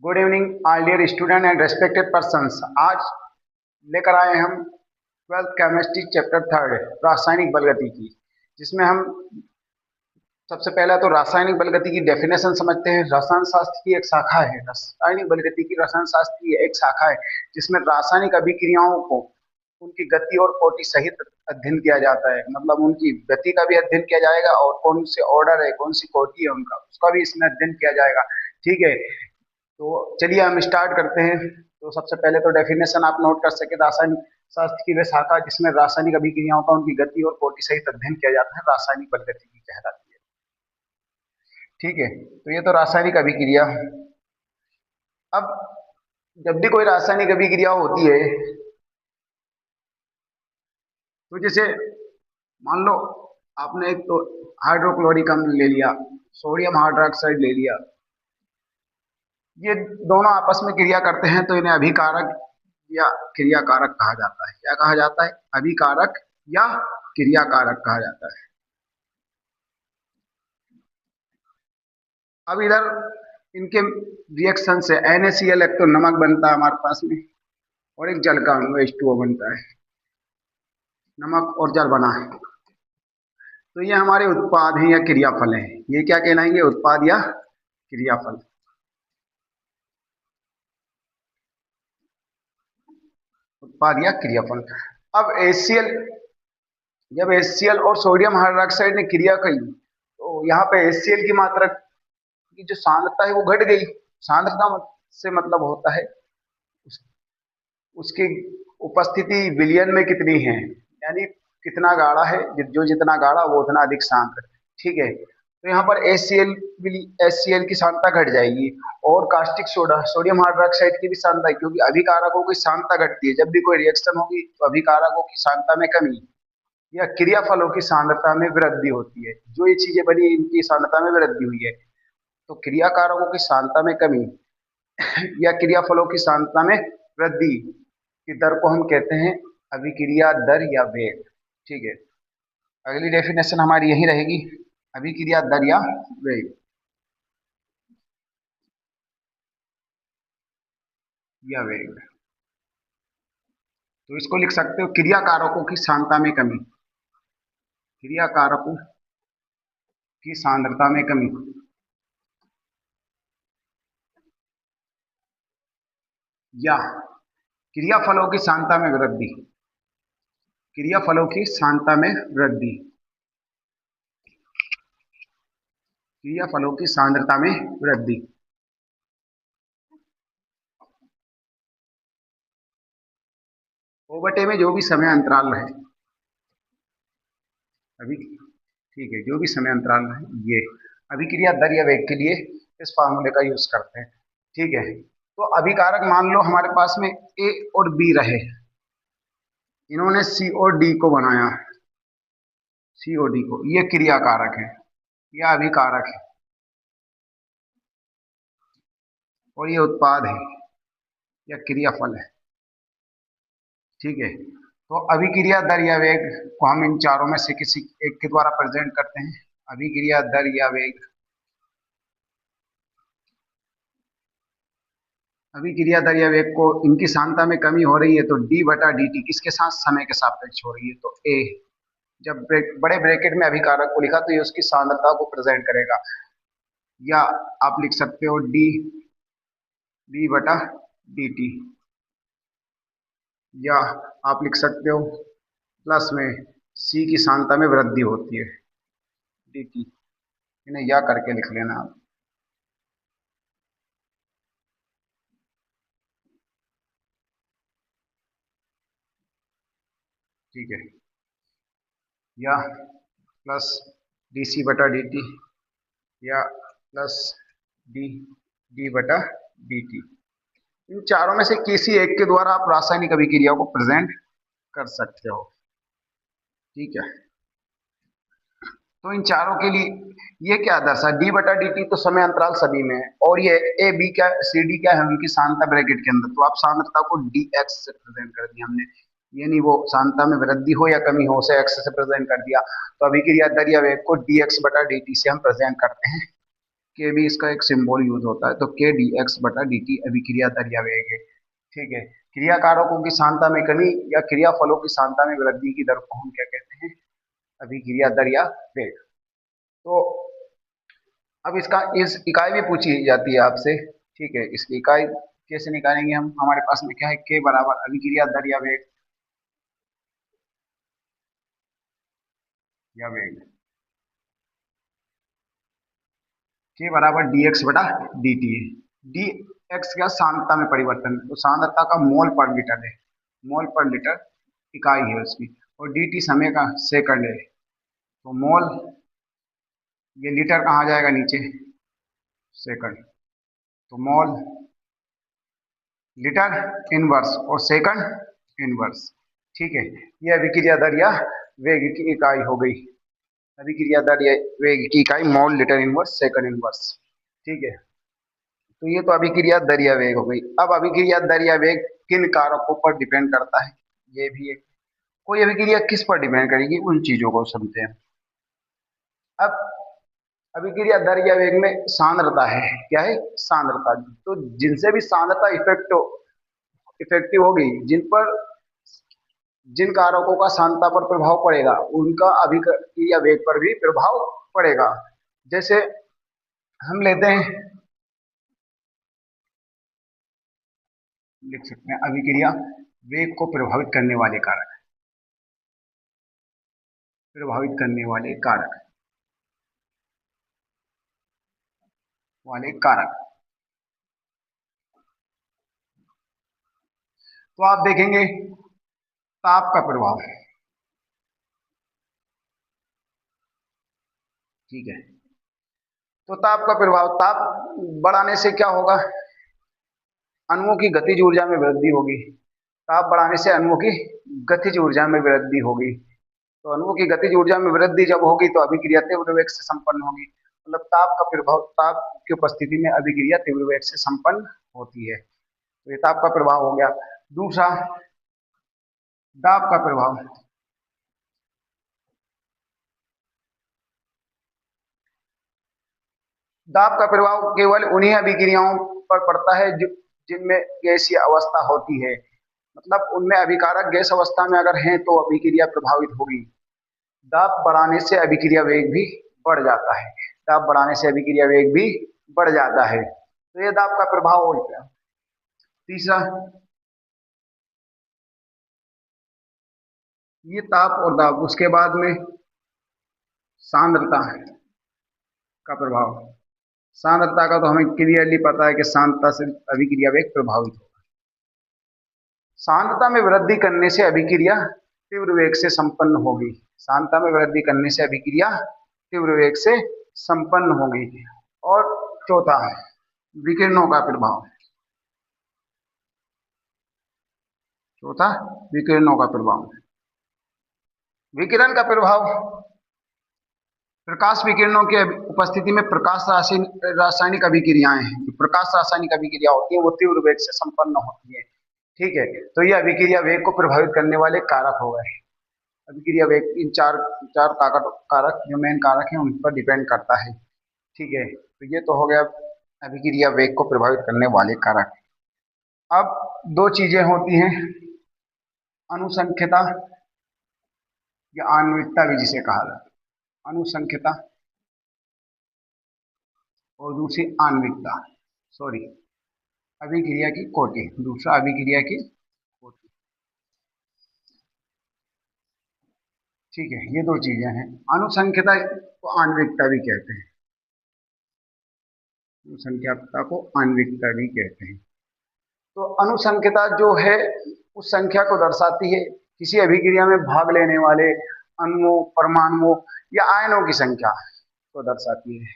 Good evening all dear student and respected persons. आज लेकर आए हम ट्वेल्थ केमिस्ट्री चैप्टर थर्ड रासायनिक बलगति की, जिसमें हम सबसे पहला तो रासायनिक बलगति की डेफिनेशन समझते हैं। रसायन शास्त्र की एक शाखा है, रासायनिक बलगति की रसायन शास्त्र की एक शाखा है जिसमें रासायनिक अभिक्रियाओं को उनकी गति और कोटि सहित अध्ययन किया जाता है। मतलब उनकी गति का भी अध्ययन किया जाएगा और कौन से ऑर्डर है, कौन सी कोटि है उनका, उसका भी इसमें अध्ययन किया जाएगा। ठीक है, तो चलिए हम स्टार्ट करते हैं। तो सबसे पहले तो डेफिनेशन आप नोट कर सके। रासायनिक शास्त्र की वह शाखा जिसमें रासायनिक अभिक्रियाओं का उनकी गति और कोटि सहित अध्ययन किया जाता है, रासायनिक बलगति की कहलाती है। ठीक है, तो ये तो रासायनिक अभिक्रिया। अब जब भी कोई रासायनिक अभिक्रिया होती है तो जैसे मान लो आपने एक तो हाइड्रोक्लोरिक अम्ल ले लिया, सोडियम हाइड्रोक्साइड ले लिया, ये दोनों आपस में क्रिया करते हैं तो इन्हें अभिकारक या क्रियाकारक कहा जाता है। क्या कहा जाता है? अभिकारक या क्रियाकारक कहा जाता है। अब इधर इनके रिएक्शन से NaCl एक तो नमक बनता है हमारे पास में, और एक जल का अणु H2O बनता है। नमक और जल बना है तो ये हमारे उत्पाद हैं या क्रियाफल हैं। ये क्या कहलाएंगे? उत्पाद या क्रियाफल। उत्पाद या क्रियाफल। अब HCl, जब HCl और सोडियम हाइड्रोक्साइड ने क्रिया की तो यहाँ पे HCl की मात्रा की जो सांद्रता है वो घट गई। सांद्रता से मतलब होता है उसकी उपस्थिति विलयन में कितनी है, यानी कितना गाढ़ा है, जो जितना गाढ़ा वो उतना अधिक सांद्र। ठीक है, तो यहाँ पर HCl की सांद्रता घट जाएगी और कास्टिक सोडा सोडियम हाइड्रोक्साइड की भी सांद्रता, क्योंकि अभिकारकों की सांद्रता घटती है। जब भी कोई रिएक्शन होगी तो अभिकारकों की सांद्रता में कमी या क्रियाफलों की सांद्रता में वृद्धि होती है। जो ये चीजें बनी इनकी सांद्रता में वृद्धि हुई है, तो क्रियाकारकों की सांद्रता में कमी या क्रियाफलों की सांद्रता में वृद्धि की दर को हम कहते हैं अभिक्रिया दर या वेग। ठीक है, अगली डेफिनेशन हमारी यही रहेगी, अभिक्रिया दर या वेग या वेग। तो इसको लिख सकते हो क्रियाकारकों की सांद्रता में कमी, क्रियाकारकों की सांद्रता में कमी या क्रियाफलों की सांद्रता में वृद्धि, क्रियाफलों की सांद्रता में वृद्धि, क्रियाफलों की सांद्रता में वृद्धि। ओवरटे में जो भी समय अंतराल है, अभी ठीक है, जो भी समय अंतराल है ये अभिक्रिया दर या वेग के लिए इस फार्मूले का यूज करते हैं। ठीक है, तो अभिकारक मान लो हमारे पास में A और B रहे, इन्होंने C और D को बनाया, C और D को, ये क्रियाकारक है या अभिकारक है और ये उत्पाद है या क्रियाफल है। ठीक है, तो अभिक्रिया दर या वेग को हम इन चारों में से किसी एक के द्वारा प्रेजेंट करते हैं। अभिक्रिया दर या वेग, अभिक्रिया दर या वेग को इनकी सांद्रता में कमी हो रही है तो d/dt किसके साथ? समय के सापेक्ष हो रही है। तो A जब बड़े ब्रैकेट में अभिकारक को लिखा तो ये उसकी सांद्रता को प्रेजेंट करेगा, या आप लिख सकते हो d/dt, या आप लिख सकते हो प्लस में C की सांद्रता में वृद्धि होती है dt। इन्हें या करके लिख लेना आप। ठीक है, या प्लस dc/dt या प्लस d/dt। इन चारों में से किसी एक के द्वारा आप रासायनिक अभिक्रिया को प्रेजेंट कर सकते हो। ठीक है, तो इन चारों के लिए ये क्या दर्शा, d/dt तो समय अंतराल सभी में है, और ये A B क्या C D क्या है, उनकी सांद्रता ब्रैकेट के अंदर, तो आप सांद्रता को dx से प्रेजेंट कर दिया हमने। ये नहीं वो सांद्रता में वृद्धि हो या कमी हो उसे x से प्रेजेंट कर दिया, तो अभिक्रिया दर या वेग को dx/dt से हम प्रेजेंट करते हैं। के भी इसका एक सिंबल यूज होता है, तो के डी एक्स बटा डी टी अभिक्रिया दर या वेग है। ठीक है, क्रिया कारकों की सांद्रता में कमी या क्रिया फलों की सांद्रता में वृद्धि की दर को हम क्या कहते हैं? अभिक्रिया दर या वेग। तो अब इसका इस इकाई भी पूछी जाती है आपसे। ठीक है, इसकी इकाई कैसे निकालेंगे हम? हमारे पास में क्या है? के बराबर अभिक्रिया दर या वेग के बराबर डी एक्स बटा डी टी है। डी एक्स क्या? सांद्रता में परिवर्तन, तो सांद्रता का मोल पर लीटर है, मोल पर लीटर इकाई है उसकी, और डी टी समय का सेकंड है। तो मोल, ये लीटर कहाँ जाएगा? नीचे, सेकंड। तो मोल लीटर इनवर्स और सेकंड इनवर्स। ठीक है, ये अभिक्रिया दर या वेग की इकाई हो गई। अभिक्रिया दर या वेग की इकाई mole litre inverse second inverse. ठीक है, तो ये तो अभिक्रिया दर या वेग हो गई। अब अभिक्रिया दर या वेग किन कारकों पर डिपेंड करता है? ये भी एक, कोई अभिक्रिया किस पर डिपेंड करेगी, उन चीजों को समझते हैं। अब अभिक्रिया दर या वेग में सांद्रता है, क्या है? सांद्रता। तो जिनसे भी सांद्रता इफेक्टिव होगी, जिन कारकों का सांद्रता पर प्रभाव पड़ेगा, उनका अभिक्रिया वेग पर भी प्रभाव पड़ेगा। जैसे हम लेते हैं, लिख सकते हैं अभिक्रिया वेग को प्रभावित करने वाले कारक, प्रभावित करने वाले कारक। तो आप देखेंगे ताप का प्रभाव, ठीक है, तो ताप का प्रभाव, ताप बढ़ाने से क्या होगा? अणुओं की गतिज ऊर्जा में वृद्धि होगी। ताप बढ़ाने से अणुओं की गतिज ऊर्जा में वृद्धि होगी। तो अणुओं की गतिज ऊर्जा में वृद्धि जब होगी तो अभिक्रिया तीव्र वेग से संपन्न होगी। मतलब ताप का प्रभाव, ताप की उपस्थिति में अभिक्रिया तीव्र वेग से संपन्न होती है। तो ये ताप का प्रभाव हो गया। दूसरा, दाब का प्रभाव। दाब का प्रभाव केवल उन्हीं अभिक्रियाओं पर पड़ता है जिनमें गैसीय अवस्था होती है। मतलब उनमें अभिकारक गैस अवस्था में अगर हैं तो अभिक्रिया प्रभावित होगी। दाब बढ़ाने से अभिक्रिया वेग भी बढ़ जाता है, दाब बढ़ाने से अभिक्रिया वेग भी बढ़ जाता है। तो ये दाब का प्रभाव हो गया। तीसरा, ये ताप और दाब, उसके बाद में सांद्रता का प्रभाव। सांद्रता का तो हमें क्लियरली पता है कि सांद्रता से अभिक्रिया वेग प्रभावित होगा। सांद्रता में वृद्धि करने से अभिक्रिया तीव्र वेग से संपन्न होगी। सांद्रता में वृद्धि करने से अभिक्रिया तीव्र वेग से संपन्न होगी। और चौथा, विकिरणों का प्रभाव। चौथा, विकिरणों का प्रभाव। विकिरण का प्रभाव, प्रकाश विकिरणों की उपस्थिति में प्रकाश रासायनिक अभिक्रियाएं हैं। जो प्रकाश रासायनिक अभिक्रिया होती है वो तीव्र वेग से संपन्न होती है। ठीक है, तो ये अभिक्रिया वेग को प्रभावित करने वाले कारक हो गए। अभिक्रिया वेग इन चार कारक जो मेन कारक हैं उन पर डिपेंड करता है। ठीक है, तो ये तो हो गया अभिक्रिया वेग को प्रभावित करने वाले कारक। अब दो चीजें होती हैं, अनुसंख्यता या आणविकता भी जिसे कहा जाता है। अनुसंख्यता और दूसरी आणविकता, सॉरी, अभिक्रिया की कोटि, दूसरा अभिक्रिया की कोटि। ठीक है, ये दो चीजें हैं। अनुसंख्यता को आणविकता भी कहते हैं, अनुसंख्यता को आणविकता भी कहते हैं। तो अनुसंख्यता जो है उस संख्या को दर्शाती है किसी अभिक्रिया में भाग लेने वाले अणुओं, परमाणुओं या आयनों की संख्या को दर्शाती है।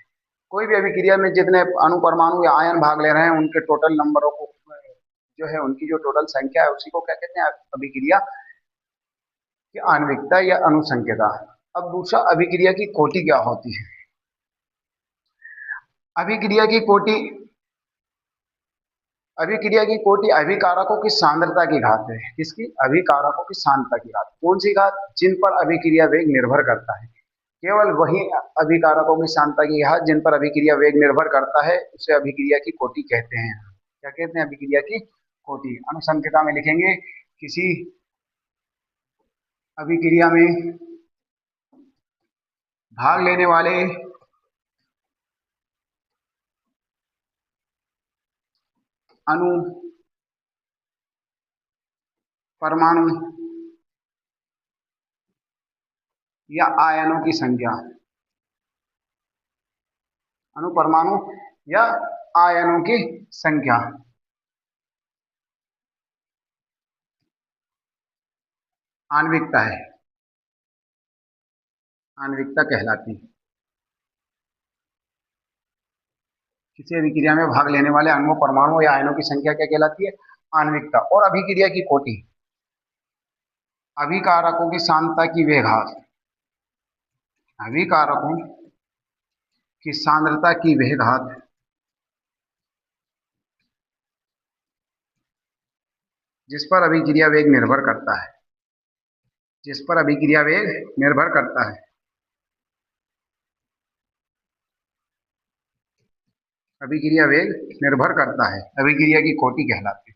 कोई भी अभिक्रिया में जितने अणु, परमाणु या आयन भाग ले रहे हैं उनके टोटल नंबरों को जो है, उनकी जो टोटल संख्या है उसी को क्या कहते हैं? अभिक्रिया की आणविकता या अनुसंख्यता। अब दूसरा, अभिक्रिया की कोटि क्या होती है? अभिक्रिया की कोटि, अभिक्रिया की कोटि अभिकारकों की सांद्रता की घात है। किसकी? अभिकारकों की सांद्रता की घात। कौन सी घात? जिन पर अभिक्रिया वेग निर्भर करता है। केवल वही अभिकारकों की सांद्रता की घात जिन पर अभिक्रिया वेग निर्भर करता है उसे अभिक्रिया की कोटि कहते हैं। क्या कहते हैं? अभिक्रिया की कोटि। अनुसंख्यता में लिखेंगे किसी अभिक्रिया में भाग लेने वाले अणु, परमाणु या आयनों की संख्या, अणु, परमाणु या आयनों की संख्या आणविकता है, आणविकता कहलाती है। किसी अभिक्रिया में भाग लेने वाले अणुओं, परमाणुओं या आयनों की संख्या क्या कहलाती है? आणविकता। और अभिक्रिया की कोटि, अभिकारकों की सांद्रता की वे घात, अभिकारकों की सांद्रता की वह घात जिस पर अभिक्रिया वेग निर्भर करता है, जिस पर अभिक्रिया वेग निर्भर करता है, अभिक्रिया वेग निर्भर करता है, अभिक्रिया की कोटि कहलाती है।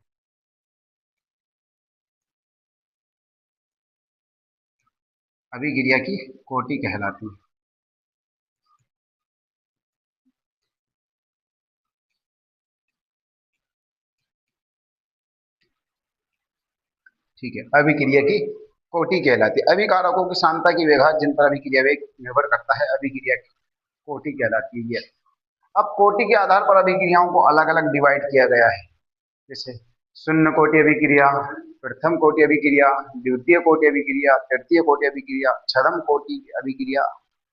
अभिक्रिया की कोटि कहलाती है। ठीक है, अभिक्रिया की कोटि कहलाती है। अभिकारकों की सांद्रता की वेग जिन पर अभिक्रिया वेग निर्भर करता है, अभिक्रिया की कोटि कहलाती है। अब कोटि के आधार पर अभिक्रियाओं को अलग अलग डिवाइड किया गया है, जैसे शून्य कोटि अभिक्रिया, प्रथम कोटि अभिक्रिया, द्वितीय कोटि अभिक्रिया, तृतीय कोटि अभिक्रिया, छद्म कोटि अभिक्रिया,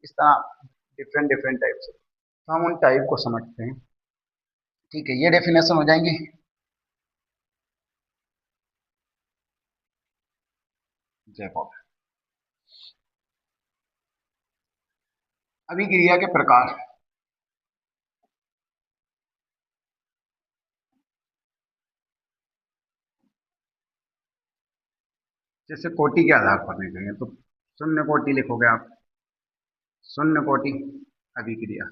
इस तरह डिफरेंट डिफरेंट टाइप से। तो हम उन टाइप को समझते हैं। ठीक है, ये डेफिनेशन हो जाएंगे। जैकब, अभिक्रिया के प्रकार, जैसे कोटि के आधार पर लिखेंगे तो शून्य कोटि लिखोगे आप, शून्य कोटि अभिक्रिया।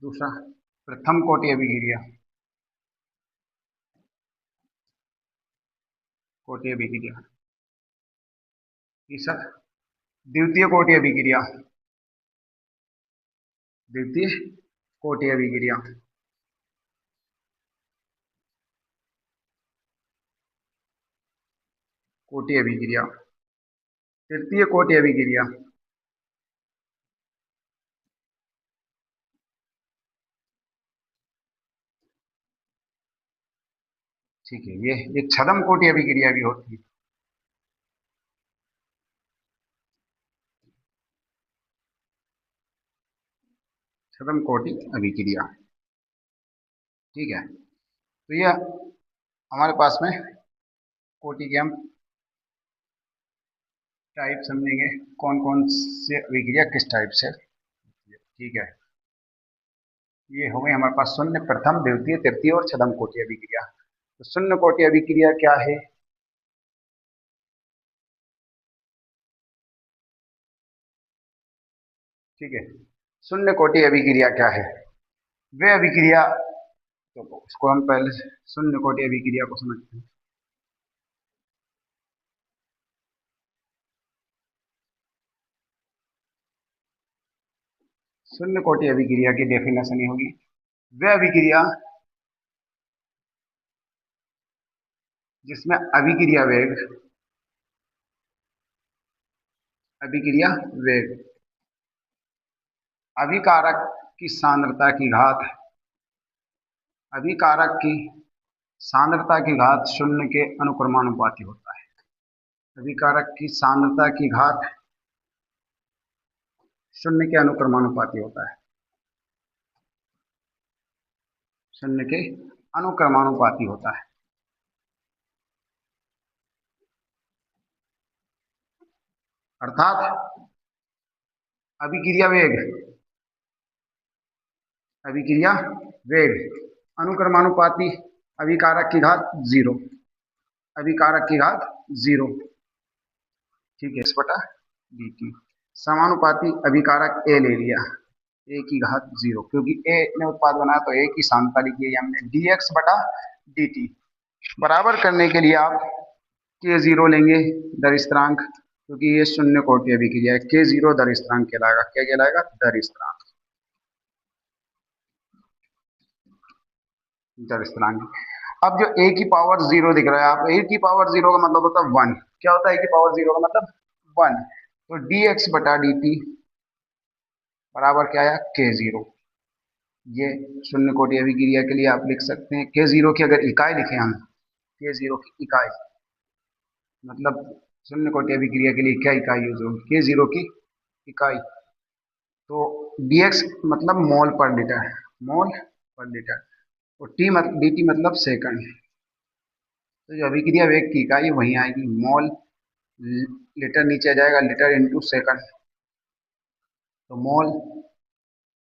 दूसरा प्रथम कोटि अभिक्रिया, कोटि अभिक्रिया। तीसरा द्वितीय कोटि अभिक्रिया, द्वितीय कोटि अभिक्रिया। कोटि अभिक्रिया, तृतीय कोटि अभिक्रिया। ठीक है, ये एक छद्म कोटि अभिक्रिया भी होती है। छद्म कोटि अभिक्रिया। ठीक है, तो ये हमारे पास में कोटि के हम टाइप समझेंगे, कौन कौन से अभिक्रिया किस टाइप से। ठीक है, ये हो गई हमारे पास शून्य, प्रथम, द्वितीय, तृतीय और छद्म कोटि अभिक्रिया। तो शून्य कोटि अभिक्रिया क्या है? ठीक है, शून्य कोटि अभिक्रिया क्या है? वे अभिक्रिया, तो इसको हम पहले शून्य कोटि अभिक्रिया को समझते हैं। शून्य कोटि अभिक्रिया की डेफिनेशन ये होगी, वे अभिक्रिया जिसमें अभिक्रिया वेग, अभिक्रिया वेग अभिकारक की सांद्रता की घात, अभिकारक की सांद्रता की घात शून्य के अनुक्रमानुपाती होता है। अभिकारक की सांद्रता की घात शून्य के अनुक्रमानुपाती होता है, शून्य के अनुक्रमानुपाती होता है। अर्थात अभिक्रिया वेग, अभिक्रिया वेग अनुक्रमानुपाती, अभिकारक की घात 0, अभिकारक की घात 0। ठीक है, 1/0 dt समानुपाती अभिकारक ए ले लिया, ए की घात 0, क्योंकि ए ने उत्पाद बनाया तो ए की सांद्रता लिखी है हमने, dx बटा dt बराबर करने के लिए आप k0 लेंगे दर स्थिरांक, क्योंकि ये शून्य कोटि अभिक्रिया है। k0 दर स्थिरांक कहलाएगा, क्या कहलाएगा? दर स्थिरांक, दर स्थिरांक। अब जो a की पावर 0 दिख रहा है, आप a की पावर 0 का मतलब होता है 1, क्या होता है a की पावर 0 का मतलब 1, तो dx बटा dt बराबर क्या आया? k0। ये शून्य कोटि अभिक्रिया के लिए आप लिख सकते हैं k0 की अगर इकाई लिखें हम, k0 की इकाई मतलब शून्य कोटि अभिक्रिया के लिए क्या इकाई यूज होगी? k0 की इकाई, तो dx मतलब मोल पर लीटर, मोल पर लीटर, और dt मतलब सेकंड, तो जो अभिक्रिया वेग की इकाई वहीं आएगी, मोल लीटर नीचे आ जाएगा, लीटर इंटू सेकंड, तो मोल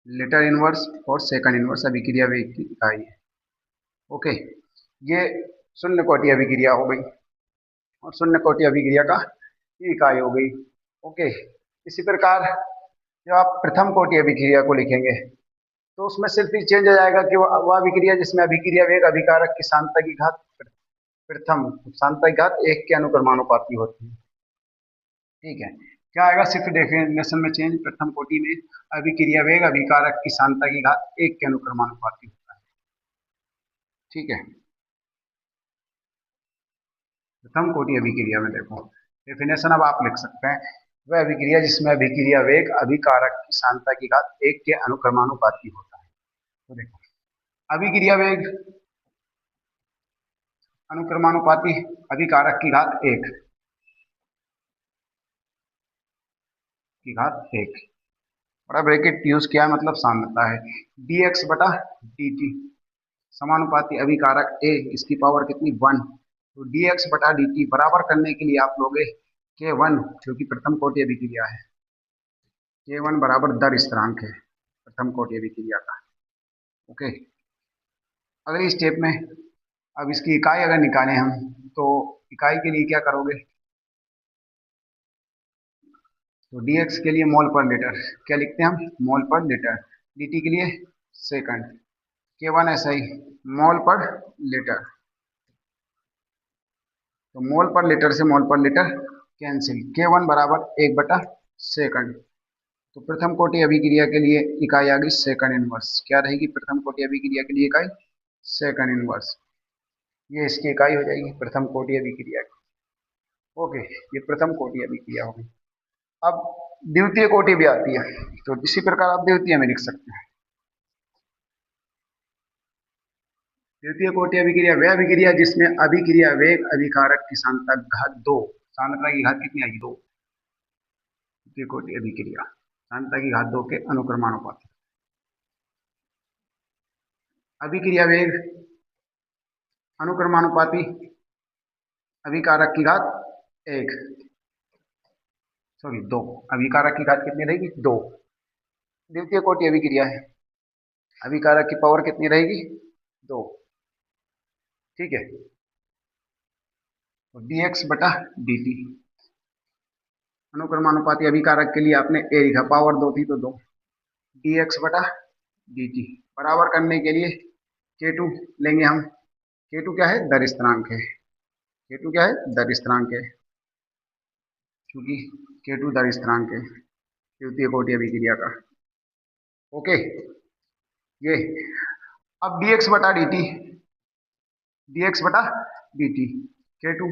लीटर इनवर्स और सेकंड इनवर्स अभिक्रिया वेग की इकाई है। ओके, ये शून्य कोटि अभिक्रिया हो गई और शून्य कोटि अभिक्रिया का इकाई हो गई। ओके, इसी प्रकार जब आप प्रथम कोटि अभिक्रिया को लिखेंगे तो उसमें सिर्फ ही चेंज हो जाएगा कि वह अभिक्रिया जिसमें अभिक्रिया वेग अभिकारक की सांद्रता की घात प्रथम सांद्रता की घात 1 के अनुक्रमानुपाती होती है। ठीक है, क्या आएगा? सिर्फ डेफिनेशन में चेंज, प्रथम कोटि में अभिक्रिया वेग अभिकारक की सांद्रता की घात 1 के अनुक्रमानुपाती होता है। ठीक है, प्रथम कोटि अभिक्रिया में देखो डेफिनेशन अब आप लिख सकते हैं, वह अभिक्रिया जिसमें अभिक्रिया वेग अभिकारक की सांद्रता की घात 1 के अनुक्रमानुपाती होता है। तो देखो अभिक्रिया वेग अनुक्रमानुपाती अभिकारक की घात 1 की घात 1, बड़ा ब्रैकेट यूज किया मतलब सांद्रता है, dx बटा dt समानुपाती अभिकारक a, इसकी पावर कितनी? 1, तो dx बटा dt बराबर करने के लिए आप लोगे k1, जो कि प्रथम कोटि अभिक्रिया है, k1 बराबर दर स्थिरांक है प्रथम कोटि अभिक्रिया का। ओके, अगली स्टेप में अब इसकी इकाई अगर निकालें हम, तो इकाई के लिए क्या करोगे? तो dx के लिए मोल पर लीटर क्या लिखते हैं हम? मोल पर लीटर, dt के लिए सेकंड, k1 ऐसा ही मोल पर लीटर, तो मोल पर लीटर से मोल पर लीटर कैंसिल, k1 बराबर 1 बटा सेकंड, तो प्रथम कोटि अभिक्रिया के लिए इकाई आ गई सेकंड इनवर्स, क्या रहेगी प्रथम कोटि अभिक्रिया के लिए इकाई? सेकंड इनवर्स, ये इसकी इकाई हो जाएगी प्रथम कोटि अभिक्रिया की। ओके, ये प्रथम कोटि अभिक्रिया होगी। अब द्वितीय कोटि भी आती है, तो इसी प्रकार आप द्वितीय में लिख सकते हैं। द्वितीय कोटि अभिक्रिया वह अभिक्रिया जिसमें अभिक्रिया वेग अभिकारक की सांद्रता घात 2, सांद्रता की घात कितनी आएगी? 2, द्वितीय कोटि अभिक्रिया सांद्रता की घात 2 के अनुक्रमानुपाती, अभिक्रिया वेग अनुक्रमानुपाती अभिकारक की घात 1, सॉरी 2, अभिकारक की घात कितनी रहेगी? 2, द्वितीय कोटि अभिक्रिया है, अभिकारक की पावर कितनी रहेगी? 2। ठीक है, तो dx बटा dt अनुक्रमानुपाती अभिकारक के लिए आपने a लिखा, पावर 2 थी तो 2, dx बटा dt बराबर करने के लिए k2 लेंगे हम, k2 क्या है? दर स्थिरांक है, k2 क्या है? दर स्थिरांक है, क्योंकि k2 दर स्थिरांक है द्वितीय कोटि अभिक्रिया का। ओके, ये अब dx बटा dt, dx बटा dt k2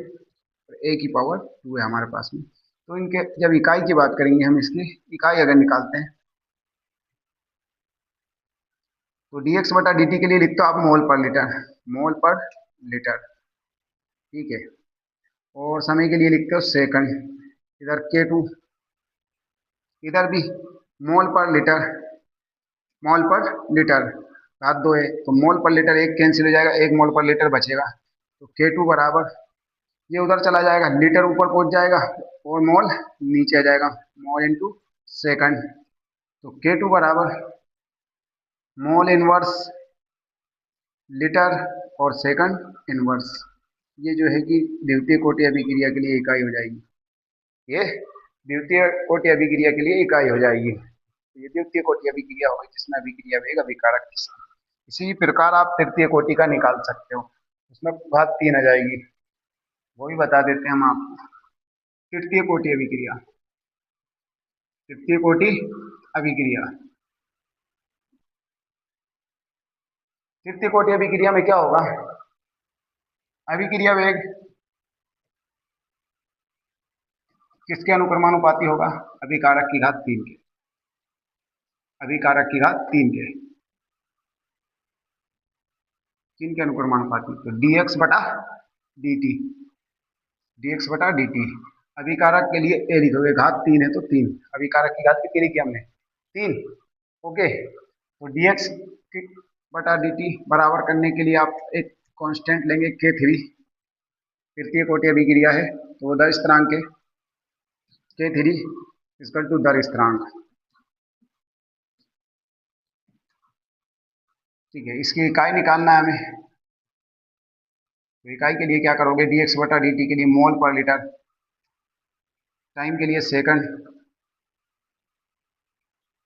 a की पावर 2 है हमारे पास में, तो इनके जब इकाई की बात करेंगे हम, इसकी इकाई अगर निकालते हैं तो dx बटा dt के लिए लिखते हो आप मोल पर लीटर, मोल पर लीटर, ठीक है, और समय के लिए लिखते हो सेकंड, इधर k2, इधर भी मोल पर लीटर, मोल पर लीटर घात 2 है, तो मोल पर लीटर एक कैंसिल हो जाएगा, एक मोल पर लीटर बचेगा, तो k2 बराबर ये उधर चला जाएगा, लीटर ऊपर पहुंच जाएगा और मोल नीचे आ जाएगा, मोल इंटू सेकंड, तो k2 बराबर मोल इनवर्स लीटर और सेकंड इनवर्स, ये जो है कि द्वितीय कोटि अभिक्रिया के लिए इकाई हो जाएगी, ये द्वितीय कोटि अभिक्रिया के लिए इकाई हो जाएगी। तो ये द्वितीय कोटि अभिक्रिया होगी जिसमें अभिक्रिया वेग अभिकारक की संख्या। इसी प्रकार आप तृतीय कोटि का निकाल सकते हो, उसमें घात 3 आ जाएगी, वो भी बता देते हैं हम आपको। तृतीय कोटि अभिक्रिया, तृतीय कोटि अभिक्रिया, तृतीय कोटि अभिक्रिया में क्या होगा, अभिक्रिया वेग किसके अनुक्रमानुपाती होगा, अभिकारक की घात 3 के, अभिकारक की घात 3 के, किनके अनुक्रमानुपाती, तो dx बटा dt, dx बटा dt। अभिकारक के लिए ए लिखोगे, घात 3 है तो 3, अभिकारक की घात कितनी लिखी हमने, 3। ओके, तो dx बटा dt बराबर करने के लिए आप एक कांस्टेंट लेंगे k3, तृतीय कोटि अभिक्रिया है तो वो दर स्थिरांक है, k3 इक्वल टू दर स्थिरांक। ठीक है, इसकी इकाई निकालना है हमें, तो इकाई के लिए क्या करोगे, dx बटा dt के लिए मोल पर लीटर, टाइम के लिए सेकंड,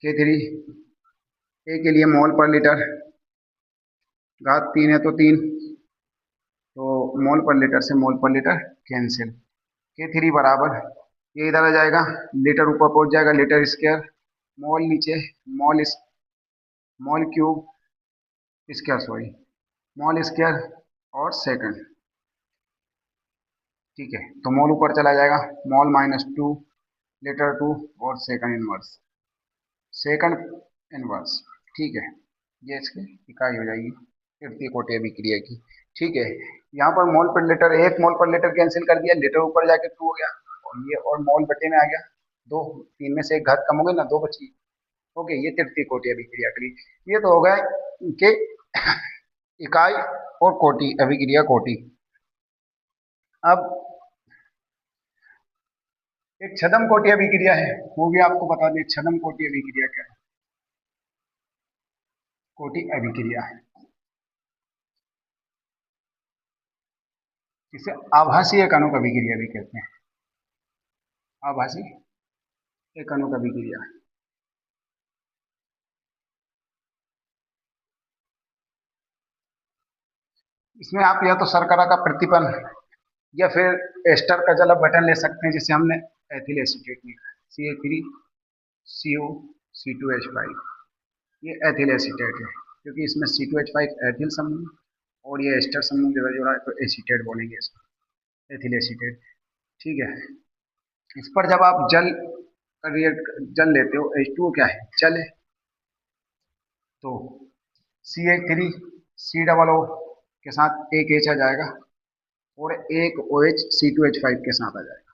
k3 ए के लिए मोल पर लीटर, घात 3 है तो 3, तो मोल पर लीटर से मोल पर लीटर कैंसिल, k3 बराबर, ये इधर आ जाएगा, लीटर ऊपर पहुंच जाएगा, लीटर स्क्वायर, मोल नीचे, mole cube square, sorry mole square और सेकंड। ठीक है, तो मोल ऊपर चला जाएगा, मोल -2 लीटर 2 और सेकंड इनवर्स, सेकंड इनवर्स। ठीक है, ये इसकी इकाई हो जाएगी तृतीय कोटि अभिक्रिया की। ठीक है, यहाँ पर मोल पर लीटर, एक मोल पर लीटर कैंसिल कर दिया, लीटर ऊपर जाके 2 हो गया, और ये और मोल बटे में आ गया 2, 3 में से एक घात कम हो गई ना, 2 बची। ओके, ये तृतीय कोटि अभिक्रिया के लिए। ये तो हो गया कि इकाई और कोटि, अभिक्रिया कोटि। अब एक छद्म कोटि अभिक्रिया है, वो भी आपको बता दें, छद्म कोटि अभिक्रिया क्या है, कोटि अभिक्रिया है जिसे आभासी एकाणुक अभिक्रिया भी कहते हैं, आभासी एकाणुक अभिक्रिया। इसमें आप या तो शर्करा का प्रतिपन या फिर एस्टर का जल बटन ले सकते हैं, जिसे हमने एथिल एसीटेट लिखा है, CH3CO, C2H5, ये एथिल एसीटेट है, क्योंकि इसमें C2H5 एथिल समूह और ये एस्टर समूह जगह जोड़ा है, तो एसीटेट बोलेंगे इसको, एथिल एसीटेट। ठीक है, इस पर जब आप जल लेते हो, H2O क्या है, जल है, तो CH3 COO के साथ एक H आ जाएगा और एक OH C2H5 के साथ आ जाएगा,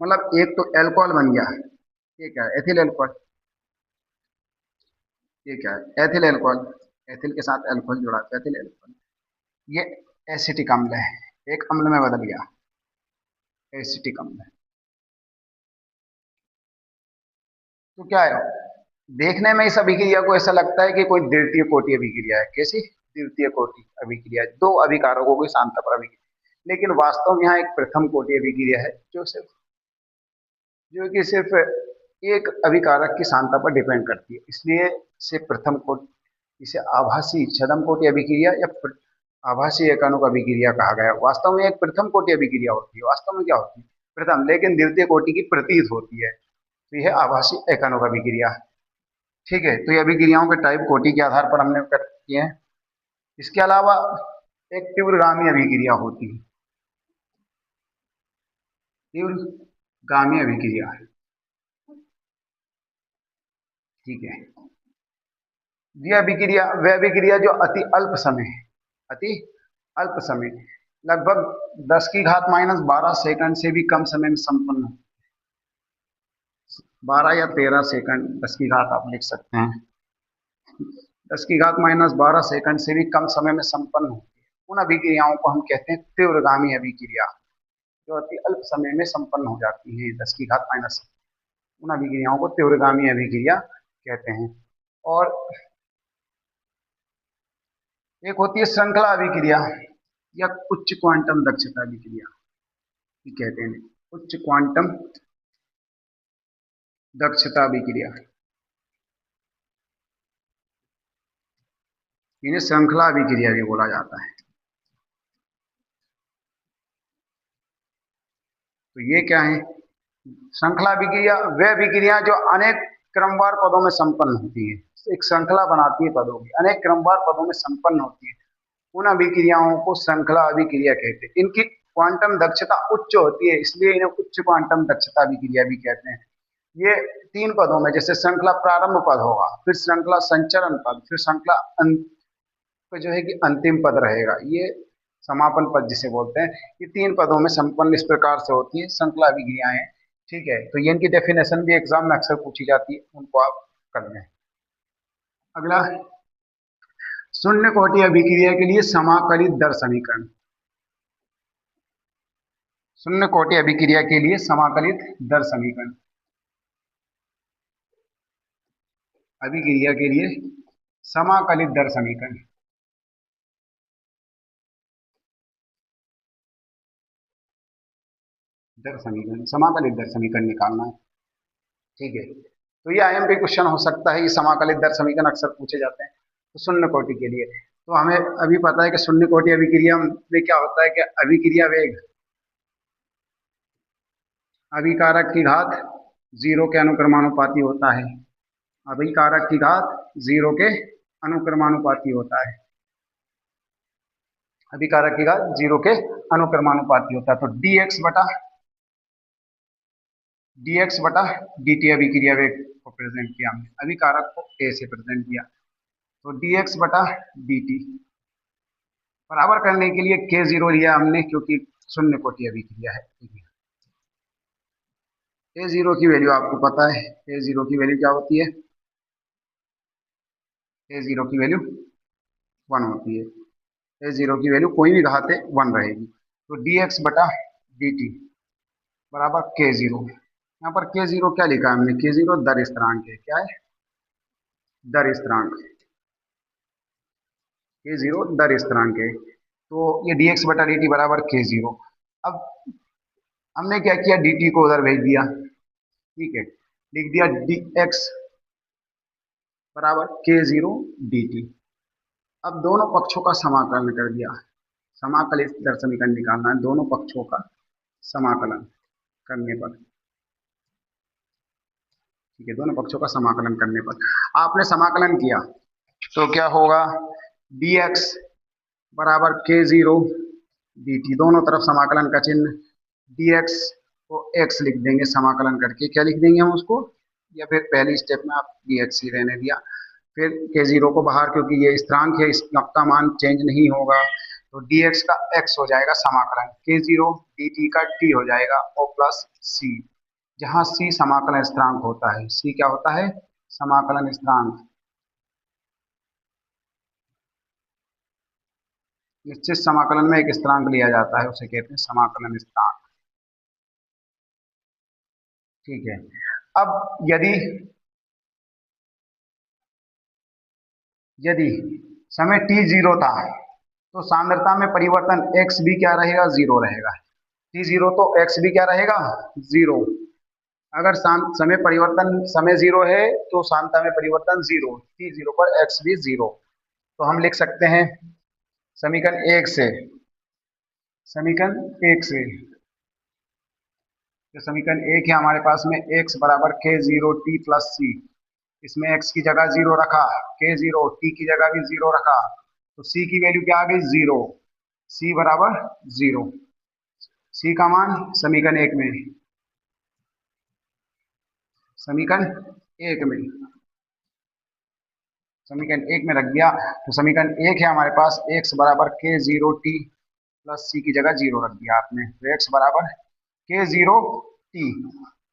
मतलब एक तो एल्कोहल बन गया। ये क्या है, एथिल एल्कोहल, ये क्या है, एथिल एल्कोहल, एथिल के साथ एल्कोहल जुड़ा, एथिल एल्कोहल। ये एसिटिक अम्ल है, एक अम्ल में बदल गया, एसिटिक अम्ल है। तो क्या है, देखने में इस अभिक्रिया को ऐसा लगता है कि कोई द्वितीय कोटि अभिक्रिया है, कैसी, द्वितीय कोटि अभिक्रिया, दो अभिकारकों की सांता पर अभिक्रिया, लेकिन वास्तव में यहाँ एक प्रथम कोटि अभिक्रिया है, जो कि सिर्फ एक अभिकारक की सांता पर डिपेंड करती है, इसलिए से प्रथम कोटि, इसे आभासी छद्म कोटि अभिक्रिया या आभासी एकाणुक अभिक्रिया कहा गया। वास्तव में एक प्रथम कोटि अभिक्रिया होती है, वास्तव में क्या होती है, प्रथम, लेकिन द्वितीय कोटि की प्रतीत होती है, तो यह आभासी एकाणुक अभिक्रिया। ठीक है, तो ये अभिक्रियाओं के टाइप कोटि के आधार पर हमने कर किए हैं। इसके अलावा एक तीव्रगामी अभिक्रिया होती है, तीव्रगामी अभिक्रिया। ठीक है, वह अभिक्रिया जो अति अल्प समय, अति अल्प समय, लगभग 10 की घात -12 सेकंड से भी कम समय में संपन्न हो, 12 या 13 सेकंड, 10 की घात आप लिख सकते हैं, 10 की घात -12 सेकंड से भी कम समय में संपन्न होती है, उन अभिक्रियाओं को हम कहते हैं तीव्रगामी अभिक्रिया, जो अति अल्प समय में संपन्न हो जाती है, 10 की घात माइनस, उन अभिक्रियाओं को तीव्रगामी अभिक्रिया कहते हैं। और एक होती है श्रृंखला अभिक्रिया या उच्च क्वांटम दक्षता अभिक्रिया, कहते हैं उच्च क्वांटम दक्षता अभिक्रिया, इन्हें श्रृंखला अभिक्रिया भी बोला जाता है। तो ये क्या है? श्रृंखला अभिक्रिया वे अभिक्रिया जो अनेक क्रमवार पदों में संपन्न होती है। एक श्रृंखला बनाती है पदों की, अनेक क्रमवार पदों में संपन्न होती है, उन अभिक्रियाओं को श्रृंखला अभिक्रिया कहते हैं। इनकी क्वांटम दक्षता उच्च होती है, इसलिए इन्हें उच्च क्वांटम दक्षता अभिक्रिया भी कहते हैं। ये तीन पदों में, जैसे श्रृंखला प्रारंभ पद होगा, फिर श्रृंखला संचरण पद, फिर श्रृंखला जो है कि अंतिम पद रहेगा, ये समापन पद जिसे बोलते हैं। ये तीन पदों में संपन्न इस प्रकार से होती है श्रृंखला अभिक्रियाएं। ठीक है, तो ये इनकी डेफिनेशन भी एग्जाम में अक्सर पूछी जाती है, उनको आप कर लें। अगला, शून्य कोटि अभिक्रिया के लिए समाकलित दर समीकरण। शून्य कोटि अभिक्रिया के लिए समाकलित दर समीकरण, अभिक्रिया के लिए समाकलित दर समीकरण। दर समीकरण, समाकलित दर समीकरण निकालना है। ठीक है, तो ये आईएमपी क्वेश्चन हो सकता है, ये समाकलित दर समीकरण अक्सर पूछे जाते हैं। तो शून्य कोटि के लिए तो हमें अभी पता है कि शून्य कोटि अभिक्रिया में क्या होता है कि अभिक्रिया वेग अभिकारक की घात 0 के अनुक्रमानुपाती होता है। अभिकारक की घात 0 के अनुक्रमानुपाती होता है। अभिकारक की घात 0 के अनुक्रमानुपाती होता है। तो dx बटा dt अभिक्रिया वेग को प्रेजेंट किया हमने, अभिकारक को a से प्रेजेंट किया। तो dx बटा dt बराबर करने के लिए k0 लिया हमने, क्योंकि शून्य कोटि अभिक्रिया है। a0 की वैल्यू आपको पता है, a0 की वैल्यू क्या होती है? a0 की वैल्यू 1 होती है। a0 की वैल्यू कोई भी घात है 1 रहेगी। तो dx बटा dt बराबर k0। यहाँ पर k0 क्या लिखा है हमने? k0 दर स्थिरांक है। क्या है? दर स्थिरांक। k0 दर स्थिरांक है। तो ये dx बटा dt बराबर k0। अब हमने क्या किया? dt को उधर भेज दिया। ठीक है, लिख दिया dx बराबर k0 dt। अब दोनों पक्षों का समाकलन कर दिया। समाकलित दर समीकरण निकालना है, दोनों पक्षों का समाकलन करने पर। ठीक है, दोनों पक्षों का समाकलन करने पर आपने समाकलन किया तो क्या होगा? dx बराबर k0 dt, दोनों तरफ समाकलन का चिन्ह, dx को x लिख देंगे समाकलन करके। क्या लिख देंगे हम उसको? या फिर पहली स्टेप में आप dx ही रहने दिया, फिर k0 को बाहर, क्योंकि ये स्थिरांक है, इसका मान चेंज नहीं होगा, तो dx का x हो जाएगा समाकलन, k0 dt का t हो जाएगा, और प्लस c, जहां c समाकलन स्थिरांक होता है। c क्या होता है? समाकलन स्थिरांक। निश्चित समाकलन में एक स्थिरांक लिया जाता है, उसे कहते हैं समाकलन स्थिरांक। ठीक है, अब यदि यदि समय t0 था तो सांद्रता में परिवर्तन x भी क्या रहेगा? 0 रहेगा। t0 तो x भी क्या रहेगा? 0। अगर समय परिवर्तन समय 0 है तो सांद्रता में परिवर्तन 0, t0 पर x भी 0। तो हम लिख सकते हैं समीकरण 1 से, समीकरण 1 से, तो समीकरण 1 है हमारे पास में, x बराबर k0 t प्लस c। इसमें x की जगह 0 रखा, k0 t की जगह भी 0 रखा, तो c की वैल्यू क्या आ गई? 0। c बराबर 0। c का मान समीकरण 1 में, समीकरण 1 में, समीकरण 1 में रख दिया। तो समीकरण 1 है हमारे पास, x बराबर k0 t प्लस c की जगह 0 रख दिया आपने, तो x बराबर k0 t,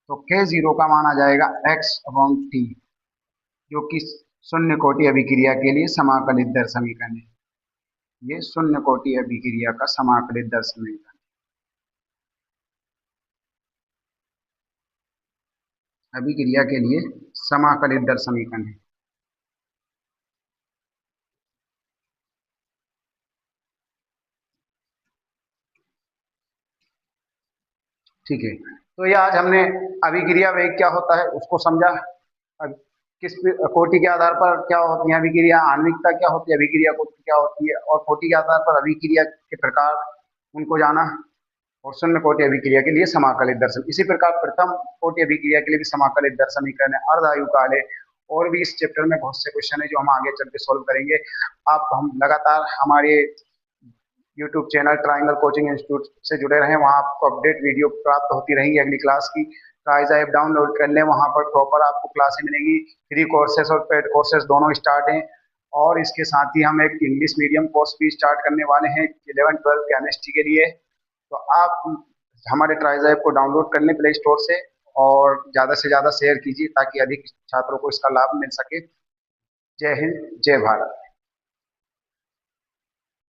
तो k0 का मान आ जाएगा x अपॉन t, जो कि शून्य कोटि अभिक्रिया के लिए समाकलित दर समीकरण है। ये शून्य कोटि अभिक्रिया का समाकलित दर समीकरण, अभिक्रिया के लिए समाकलित दर समीकरण है। ठीक है। तो ये आज हमने अभिक्रिया वेग क्या होता है उसको समझा। अब कोटि के आधार पर क्या होती है अभिक्रिया, आणविकता क्या होती है, अभिक्रिया कोटि क्या होती है, और कोटि के आधार पर अभिक्रिया के प्रकार उनको जाना, और शून्य कोटि अभिक्रिया के लिए समाकलित दर्शन। इसी प्रकार प्रथम कोटि अभिक्रिया के लिए भी समाकलित दर्शन समीकरण है, अर्धायु काल है, और भी इस चैप्टर में बहुत से क्वेश्चन है जो हम आगे चल के सोल्व करेंगे। आप हम लगातार हमारे YouTube channel triangle coaching institute से जुड़े रहें, वहाँ आपको अपडेट वीडियो प्राप्त होती रहेंगी अगली क्लास की। ट्राइज ऐप डाउनलोड कर लें, वहाँ पर प्रॉपर आपको क्लासें मिलेंगी। फ्री कोर्सेस और पेड कोर्सेस दोनों स्टार्ट हैं, और इसके साथ ही हम एक इंग्लिश मीडियम कोर्स भी स्टार्ट करने वाले हैं 11-12 केमिस्ट्री के लिए। तो आप हमारे ट्राइज ऐप को डाउनलोड कर लें प्ले स्टोर से, और ज़्यादा से ज़्यादा शेयर कीजिए ताकि अधिक छात्रों को इसका लाभ मिल सके। जय हिंद, जय भारत।